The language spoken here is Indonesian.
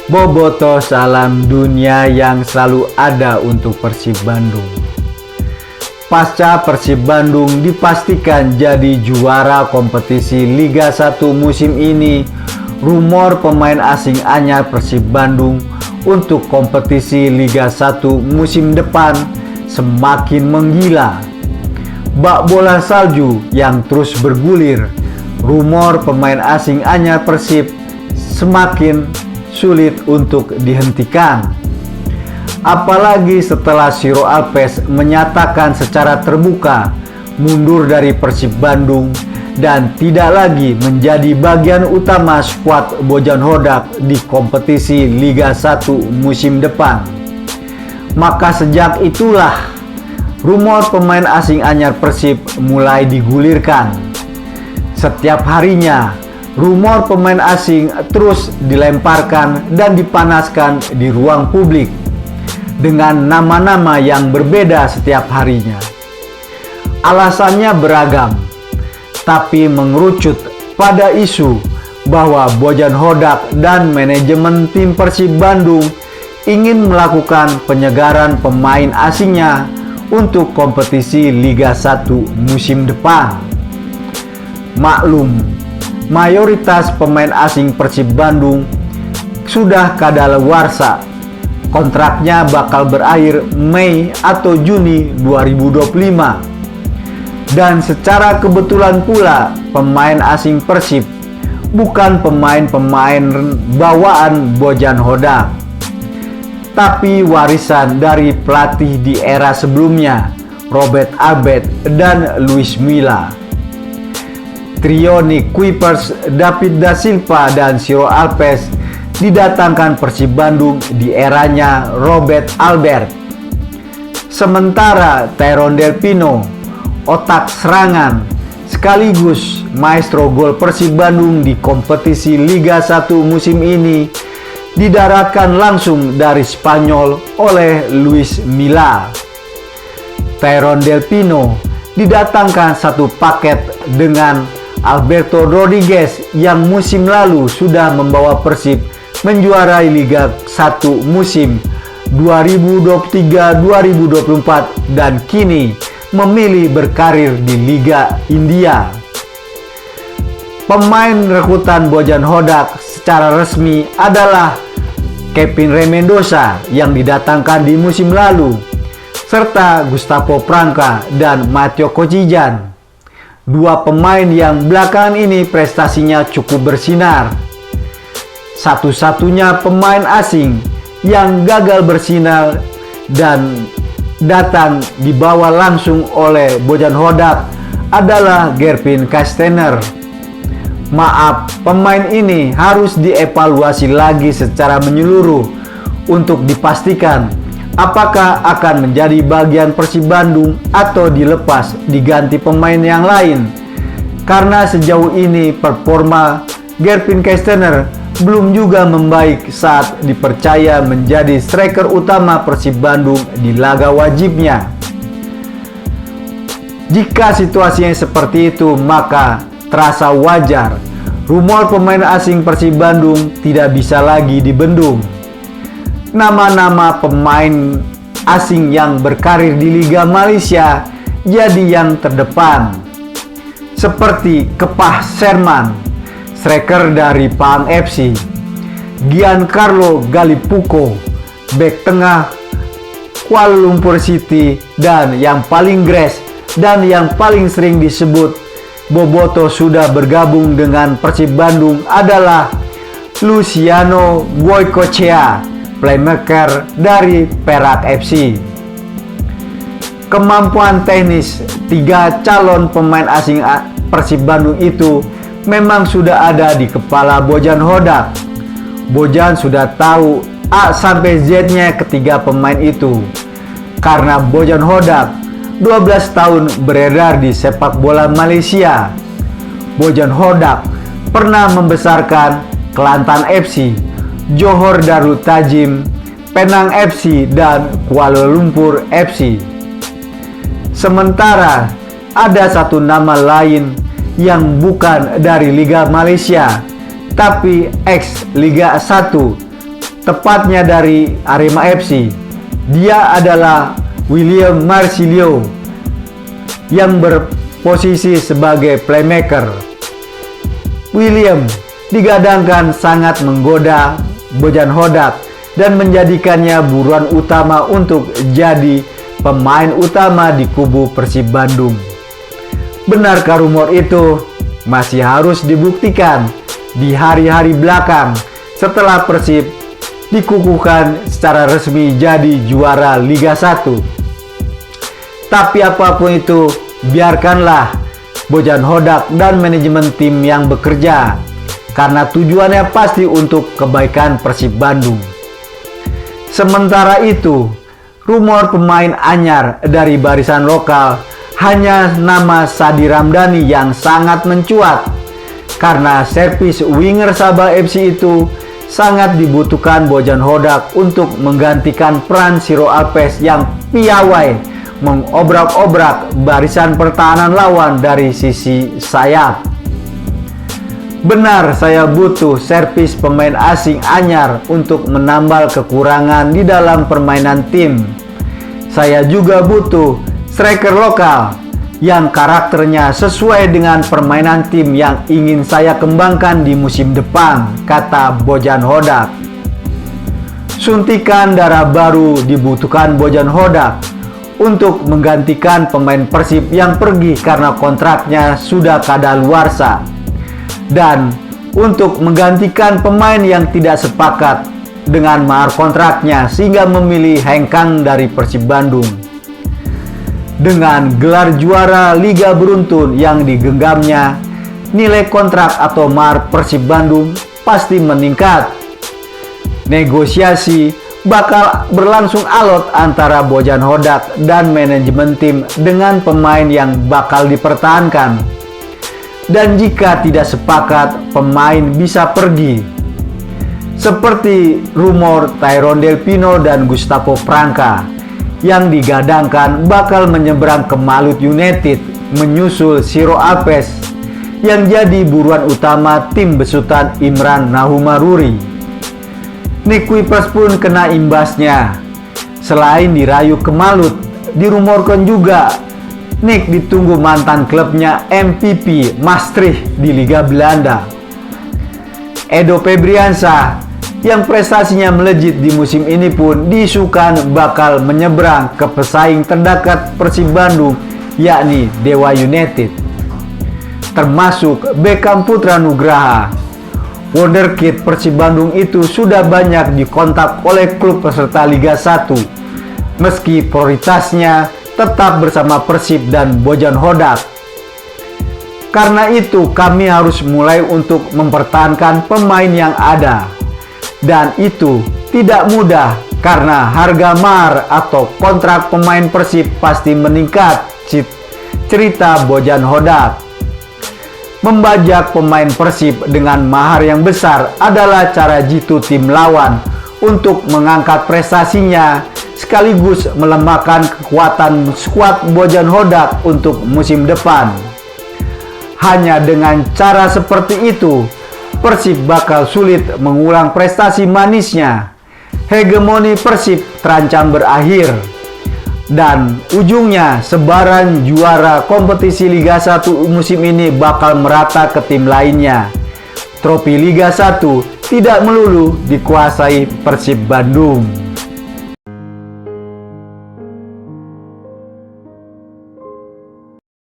Bobotoh salam dunia yang selalu ada untuk Persib Bandung. Pasca Persib Bandung dipastikan jadi juara kompetisi Liga 1 musim ini, rumor pemain asing anyar Persib Bandung untuk kompetisi Liga 1 musim depan semakin menggila. Bak bola salju yang terus bergulir, rumor pemain asing anyar Persib semakin sulit untuk dihentikan. Apalagi setelah Ciro Alves menyatakan secara terbuka mundur dari Persib Bandung dan tidak lagi menjadi bagian utama skuad Bojan Hodak di kompetisi Liga 1 musim depan. Maka sejak itulah rumor pemain asing anyar Persib mulai digulirkan. Setiap harinya rumor pemain asing terus dilemparkan dan dipanaskan di ruang publik dengan nama-nama yang berbeda setiap harinya. Alasannya beragam, tapi mengerucut pada isu bahwa Bojan Hodak dan manajemen tim Persib Bandung ingin melakukan penyegaran pemain asingnya untuk kompetisi Liga 1 musim depan. Maklum, mayoritas pemain asing Persib Bandung sudah kadaluarsa. Kontraknya bakal berakhir Mei atau Juni 2025. Dan secara kebetulan pula pemain asing Persib bukan pemain-pemain bawaan Bojan Hodak, tapi warisan dari pelatih di era sebelumnya, Robert Albert dan Luis Milla. Trio Nick Kuipers, David da Silva, dan Ciro Alves didatangkan Persib Bandung di eranya Robert Albert. Sementara Tyrone Del Pino, otak serangan sekaligus maestro gol Persib Bandung di kompetisi Liga 1 musim ini, didaratkan langsung dari Spanyol oleh Luis Milla. Tyrone Del Pino didatangkan satu paket dengan Alberto Rodriguez yang musim lalu sudah membawa Persib menjuarai Liga 1 musim 2023-2024 dan kini memilih berkarir di Liga India. Pemain rekrutan Bojan Hodak secara resmi adalah Kevin Remendoza yang didatangkan di musim lalu, serta Gustavo Franca dan Matteo Kocijan. Dua pemain yang belakangan ini prestasinya cukup bersinar. Satu-satunya pemain asing yang gagal bersinar dan datang dibawa langsung oleh Bojan Hodak adalah Gervin Kestener. Maaf, pemain ini harus dievaluasi lagi secara menyeluruh untuk dipastikan apakah akan menjadi bagian Persib Bandung atau dilepas diganti pemain yang lain. Karena sejauh ini performa Gervin Kestener belum juga membaik saat dipercaya menjadi striker utama Persib Bandung di laga wajibnya. Jika situasinya seperti itu, maka terasa wajar rumor pemain asing Persib Bandung tidak bisa lagi dibendung. Nama-nama pemain asing yang berkarir di Liga Malaysia jadi yang terdepan, seperti Kepah Sherman, striker dari Pahang FC, Giancarlo Gallipuco, bek tengah Kuala Lumpur City, dan yang paling gres dan yang paling sering disebut bobotoh sudah bergabung dengan Persib Bandung adalah Luciano Goicoechea, playmaker dari Perak FC. Kemampuan teknis tiga calon pemain asing Persib Bandung itu memang sudah ada di kepala Bojan Hodak. Bojan sudah tahu A sampai Z-nya ketiga pemain itu. Karena Bojan Hodak 12 tahun beredar di sepak bola Malaysia. Bojan Hodak pernah membesarkan Kelantan FC, Johor Darul Tajim, Penang FC, dan Kuala Lumpur FC. Sementara ada satu nama lain yang bukan dari Liga Malaysia, tapi ex Liga 1, tepatnya dari Arema FC. Dia adalah William Marsilio yang berposisi sebagai playmaker. William digadangkan sangat menggoda Bojan Hodak dan menjadikannya buruan utama untuk jadi pemain utama di kubu Persib Bandung. Benarkah rumor itu? Masih harus dibuktikan di hari-hari belakang setelah Persib dikukuhkan secara resmi jadi juara Liga 1. Tapi apapun itu, biarkanlah Bojan Hodak dan manajemen tim yang bekerja, karena tujuannya pasti untuk kebaikan Persib Bandung. Sementara itu, rumor pemain anyar dari barisan lokal hanya nama Sadi Ramdhani yang sangat mencuat, karena servis winger Sabah FC itu sangat dibutuhkan Bojan Hodak untuk menggantikan peran Siro Alves yang piawai mengobrak-obrak barisan pertahanan lawan dari sisi sayap. Benar, saya butuh servis pemain asing anyar untuk menambal kekurangan di dalam permainan tim. Saya juga butuh striker lokal yang karakternya sesuai dengan permainan tim yang ingin saya kembangkan di musim depan, kata Bojan Hodak. Suntikan darah baru dibutuhkan Bojan Hodak untuk menggantikan pemain Persib yang pergi karena kontraknya sudah kadaluarsa, dan untuk menggantikan pemain yang tidak sepakat dengan mahar kontraknya sehingga memilih hengkang dari Persib Bandung. Dengan gelar juara Liga Beruntun yang digenggamnya, nilai kontrak atau mahar Persib Bandung pasti meningkat. Negosiasi bakal berlangsung alot antara Bojan Hodak dan manajemen tim dengan pemain yang bakal dipertahankan. Dan jika tidak sepakat, pemain bisa pergi. Seperti rumor Tyrone Delpino dan Gustavo Franca yang digadangkan bakal menyeberang ke Malut United menyusul Siro Alves yang jadi buruan utama tim besutan Imran Nahumaruri. Nick Kuipers pun kena imbasnya. Selain dirayu ke Malut, dirumorkan juga Nick ditunggu mantan klubnya MPP Maastricht di Liga Belanda. Edo Febriansyah yang prestasinya melejit di musim ini pun diisukan bakal menyeberang ke pesaing terdekat Persib Bandung, yakni Dewa United. Termasuk Beckham Putra Nugraha. Wonderkid Persib Bandung itu sudah banyak dikontak oleh klub peserta Liga 1, meski prioritasnya tetap bersama Persib dan Bojan Hodak. Karena itu kami harus mulai untuk mempertahankan pemain yang ada. Dan itu tidak mudah karena harga mahar atau kontrak pemain Persib pasti meningkat, cerita Bojan Hodak. Membajak pemain Persib dengan mahar yang besar adalah cara jitu tim lawan untuk mengangkat prestasinya sekaligus melemahkan kekuatan skuad Bojan Hodak untuk musim depan. Hanya dengan cara seperti itu, Persib bakal sulit mengulang prestasi manisnya. Hegemoni Persib terancam berakhir. Dan ujungnya sebaran juara kompetisi Liga 1 musim ini bakal merata ke tim lainnya. Trofi Liga 1 tidak melulu dikuasai Persib Bandung.